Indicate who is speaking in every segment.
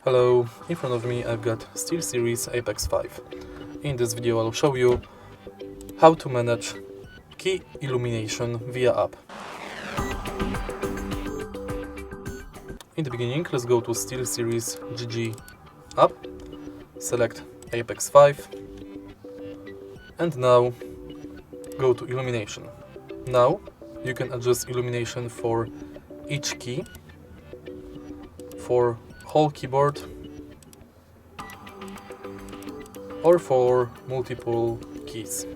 Speaker 1: Hello, in front of me I've got SteelSeries Apex 5. In this video I'll show you how to manage key illumination via app. In the beginning, let's go to SteelSeries GG app, select Apex 5, and now go to Illumination. Now you can adjust illumination for each key, for whole keyboard, or for multiple keys.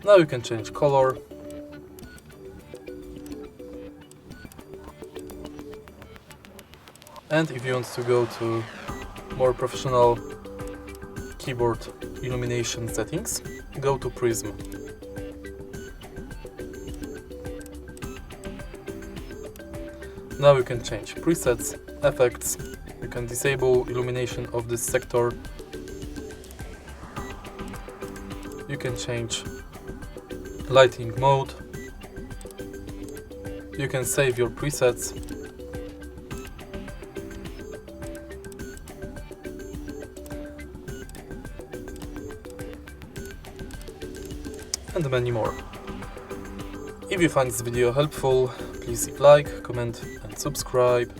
Speaker 1: Now you can change color, and if you want to go to more professional keyboard illumination settings, go to Prism. Now you can change presets, effects, you can disable illumination of this sector, you can change lighting mode, you can save your presets, and many more. If you find this video helpful, please leave like, comment and subscribe.